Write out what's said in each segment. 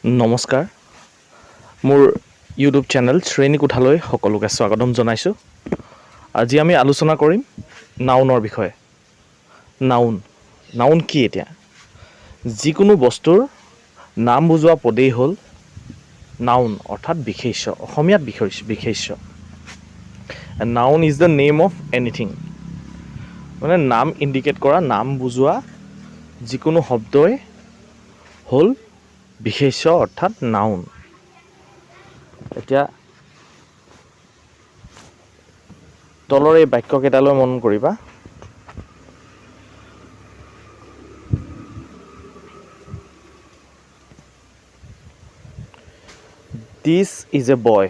নমস্কাৰ মোৰ YouTube channel শ্ৰেণী কোঠালৈ সকলোকে স্বাগতম জনাইছোঁ। আজি আমি আলোচনা কৰিম নাউনৰ বিষয়ে। নাউন কি? এতিয়া যিকোনো বস্তুৰ নাম বুজোৱা পদেই হ'ল নাউন অৰ্থাৎ বিশেষ্য। অসমীয়াত বিশেষ্য। Noun is the name of anything, মানে নাম ইণ্ডিকেট কৰা, নাম বুজোৱা যিকোনো শব্দই হ'ল বিশেষ্য অৰ্থাৎ নাউন। এতিয়া তলৰ এই বাক্যকেইটালৈ মন কৰিবা। This is a boy.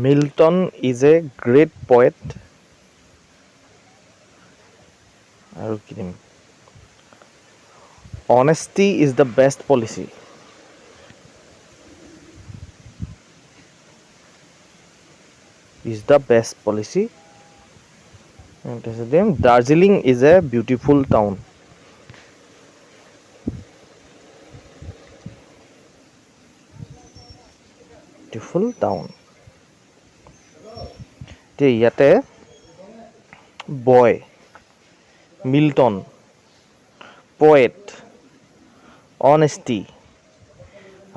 Milton is a great poet. আৰু কি দিম? Honesty is the best policy. Is the best policy. Darjeeling is a beautiful town. Beautiful town. ইয়াতে বয়, মিল্টন, পয়েট, অনেষ্টি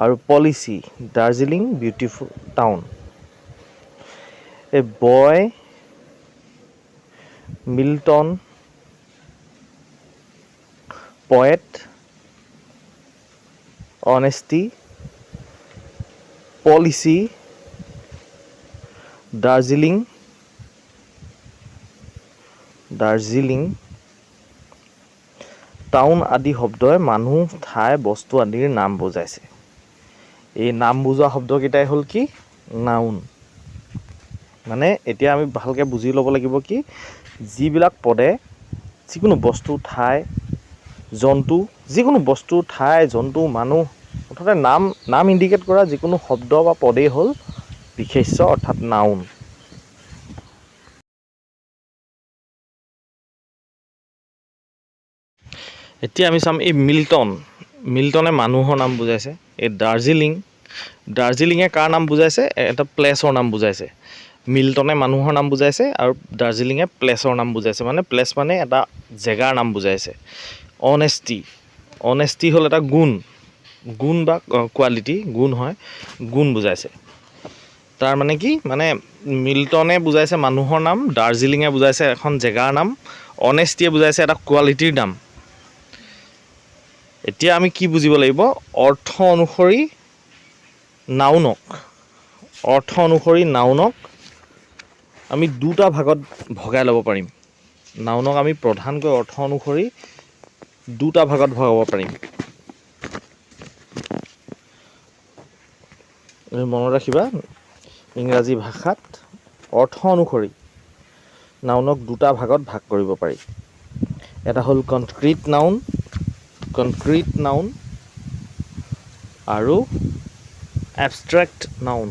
আৰু পলিচি, দাৰ্জিলিং বিউটিফুল টাউন। এই boy, Milton, poet, honesty, policy, Darjeeling town আদি শব্দই মানুহ, ঠাই, বস্তু আদিৰ নাম বুজাইছে। এই নাম বুজোৱা শব্দকেইটাই হ'ল কি? নাউন। মানে এতিয়া আমি ভালকৈ বুজি ল'ব লাগিব কি, যিবিলাক পদে যিকোনো বস্তু, ঠাই, জন্তু, যিকোনো বস্তু, ঠাই, জন্তু, মানুহ, মুঠতে নাম ইণ্ডিকেট কৰা যিকোনো শব্দ বা পদেই হ'ল বিশেষ্য অৰ্থাৎ নাউন। এতিয়া আমি চাম এই মিল্টনে মানুহৰ নাম বুজাইছে। এই দাৰ্জিলিঙে কাৰ নাম বুজাইছে? এটা প্লেছৰ নাম বুজাইছে। মিল্টনে মানুহৰ নাম বুজাইছে আৰু দাৰ্জিলিঙে প্লেছৰ নাম বুজাইছে। মানে প্লেছ মানে এটা জেগাৰ নাম বুজাইছে। অনেষ্টি হ'ল এটা গুণ বা কোৱালিটি, গুণ হয়, গুণ বুজাইছে। তাৰ মানে কি? মানে মিল্টনে বুজাইছে মানুহৰ নাম, দাৰ্জিলিঙে বুজাইছে এখন জেগাৰ নাম, অনেষ্টিয়ে বুজাইছে এটা কোৱালিটিৰ নাম। এতিয়া আমি কি বুজিব লাগিব? অৰ্থ অনুসৰি নাউনক আমি দুটা ভাগত ভগাই ল'ব পাৰিম। নাউনক আমি প্ৰধানকৈ অৰ্থ অনুসৰি দুটা ভাগত ভগাব পাৰিম। মনত ৰাখিবা, ইংৰাজী ভাষাত অৰ্থ অনুসৰি নাউনক দুটা ভাগত ভাগ কৰিব পাৰি। এটা হ'ল কনক্ৰিট নাউন আৰু এবষ্ট্ৰেক্ট নাউন।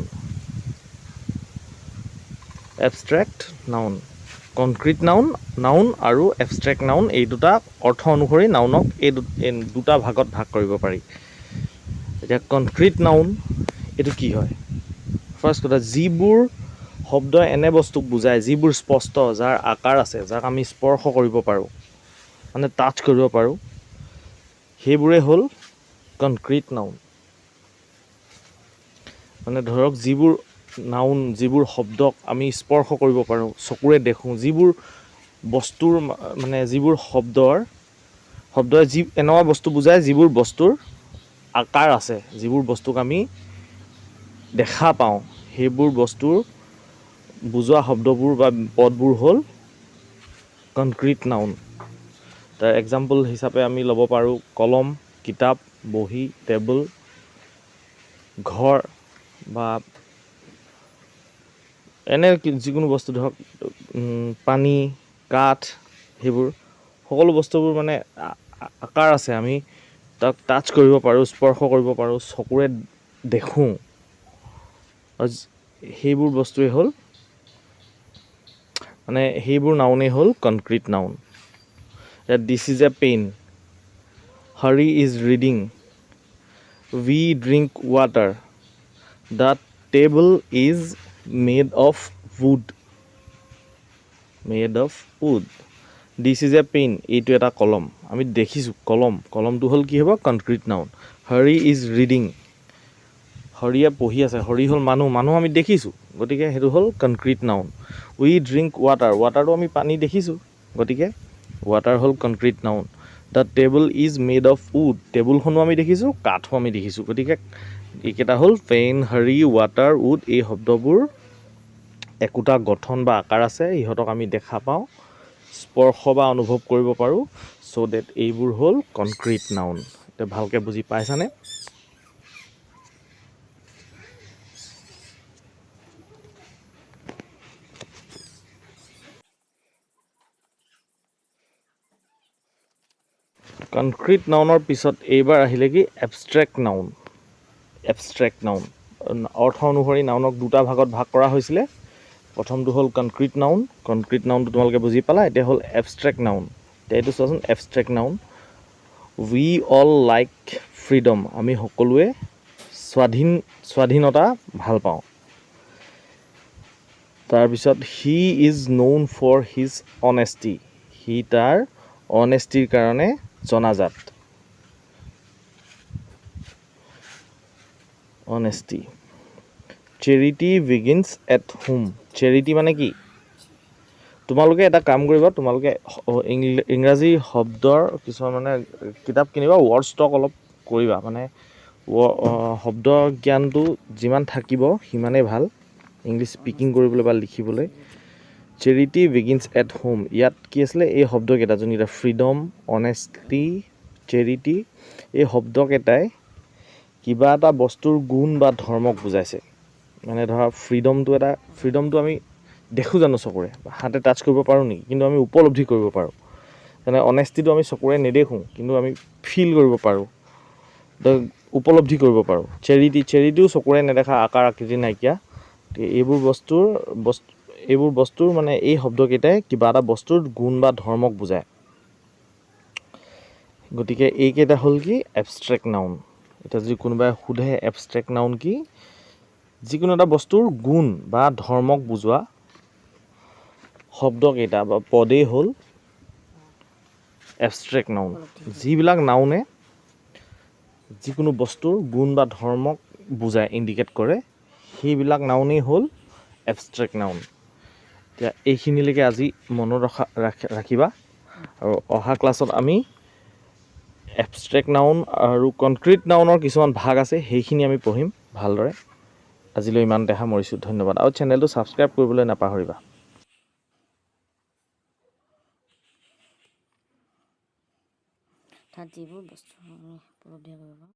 কনক্ৰিট নাউন আৰু এবষ্ট্ৰেক্ট নাউন, এই দুটা অৰ্থ অনুসৰি নাউনক এই দুটা ভাগত ভাগ কৰিব পাৰি। এতিয়া কনক্ৰিট নাউন এইটো কি হয়? ফাৰ্ষ্ট কথা, যিবোৰ শব্দই এনে বস্তুক বুজায় যিবোৰ স্পষ্ট, যাৰ আকাৰ আছে, যাক আমি স্পৰ্শ কৰিব পাৰোঁ, মানে টাচ কৰিব পাৰোঁ, সেইবোৰে হ'ল কনক্ৰিট নাউন। মানে ধৰক যিবোৰ শব্দক আমি স্পৰ্শ কৰিব পাৰোঁ, চকুৰে দেখোঁ, যিবোৰ বস্তুৰ মানে যিবোৰ শব্দই এনেকুৱা বস্তু বুজায় যিবোৰ বস্তুৰ আকাৰ আছে, যিবোৰ বস্তুক আমি দেখা পাওঁ, সেইবোৰ বস্তুৰ বুজোৱা শব্দবোৰ বা পদবোৰ হ'ল কনক্ৰিট নাউন। তাৰ এক্সাম্পল হিচাপে আমি ল'ব পাৰোঁ কলম, কিতাপ, বহী, টেবুল, ঘৰ বা এনে যিকোনো বস্তু, ধৰক পানী, কাঠ, সেইবোৰ সকলো বস্তুবোৰ মানে আকাৰ আছে, আমি তাক টাচ কৰিব পাৰোঁ, স্পৰ্শ কৰিব পাৰোঁ, চকুৰে দেখোঁ, সেইবোৰ বস্তুৱেই হ'ল মানে সেইবোৰ নাউনেই হ'ল concrete noun. This is a pen, Hari is reading. We drink water. The table is made of wood. Made of wood. This is a pen. এইটো এটা কলম আমি দেখিছোঁ কলমটো হ'ল কি হ'ব concrete noun Hari is reading হৰিয়ে পঢ়ি আছে হৰি হ'ল মানুহ আমি দেখিছোঁ গতিকে সেইটো হ'ল কনক্ৰিট নাউন উই ড্ৰিংক ৱাটাৰটো আমি পানী দেখিছোঁ গতিকে ৱাটাৰ হ'ল concrete noun the table is made of wood টেবুলখনো আমি দেখিছোঁ কাঠো আমি দেখিছোঁ গতিকে এইকেইটা হ'ল পেন হৰি ৱাটাৰ উড এই শব্দবোৰ একোটা গঠন বা আকাৰ আছে ইহঁতক আমি দেখা পাওঁ স্পৰ্শ বা অনুভৱ কৰিব পাৰোঁ চ' ডেট এইবোৰ হ'ল কনক্ৰিট নাউন এতিয়া ভালকৈ বুজি পাইছানে কনক্ৰিট নাউনৰ পিছত এইবাৰ আহিলে কি এবষ্ট্ৰেক্ট নাউন অৰ্থ অনুসৰি নাউনক দুটা ভাগত ভাগ কৰা হৈছিলে প্ৰথমটো হ'ল কনক্ৰিট নাউনটো তোমালোকে বুজি পালা এতিয়া হ'ল এবষ্ট্ৰেক্ট নাউন এতিয়া এইটো চোৱাচোন abstract noun we all like freedom আমি সকলোৱে স্বাধীনতা ভাল পাওঁ তাৰপিছত he is known for his honesty সি তাৰ অনেষ্টিৰ কাৰণে জনাজাত honesty charity begins at home charity মানে কি তোমালোকে এটা কাম কৰিবা তোমালোকে ইংৰাজী শব্দৰ কিছুমান মানে কিতাপ কিনিবা ৱৰ্ড ষ্টক অলপ কৰিবা মানে শব্দ জ্ঞানটো যিমান থাকিব সিমানেই ভাল ইংলিছ স্পিকিং কৰিবলৈ বা লিখিবলৈ চেৰিটি বিগিনছ এট হোম ইয়াত কি আছিলে এই শব্দকেইটা যোনকেইটা ফ্ৰীডম অনেষ্টি চেৰিটি এই শব্দকেইটাই কিবা এটা বস্তুৰ গুণ বা ধৰ্মক বুজাইছে মানে ধৰা ফ্ৰীডমটো আমি দেখোঁ জানো চকুৰে হাতে টাচ কৰিব পাৰোঁ নেকি কিন্তু আমি উপলব্ধি কৰিব পাৰোঁ যেনে অনেষ্টিটো আমি চকুৰে নেদেখোঁ কিন্তু আমি ফিল কৰিব পাৰোঁ উপলব্ধি কৰিব পাৰোঁ চেৰিটিও চকুৰে নেদেখা আকাৰ আকৃতি নাইকিয়া এইবোৰ বস্তুৰ মানে এই শব্দকেইটাই কিবা এটা বস্তুৰ গুণ বা ধৰ্মক বুজায় গতিকে এইকেইটা হ'ল কি এবষ্ট্ৰেক্ট নাউন এতিয়া যদি কোনোবাই সোধে এবষ্ট্ৰেক্ট নাউন কি যিকোনো এটা বস্তুৰ গুণ বা ধৰ্মক বুজোৱা শব্দকেইটা বা পদেই হ'ল এবষ্ট্ৰেক্ট নাউন যিবিলাক নাউনে যিকোনো বস্তুৰ গুণ বা ধৰ্মক বুজায় ইণ্ডিকেট কৰে সেইবিলাক নাউনেই হ'ল এবষ্ট্ৰেক্ট নাউন এতিয়া এইখিনিলৈকে আজি মনত ৰাখিবা আৰু অহা ক্লাছত আমি এবষ্ট্ৰেক্ট নাউন আৰু কনক্ৰিট নাউনৰ কিছুমান ভাগ আছে সেইখিনি আমি পঢ়িম ভালদৰে আজিলৈ ইমানতে সামৰিছোঁ ধন্যবাদ আৰু চেনেলটো ছাবস্ক্ৰাইব কৰিবলৈ নাপাহৰিবা তাত যিবোৰ বস্তু উপলব্ধি কৰিব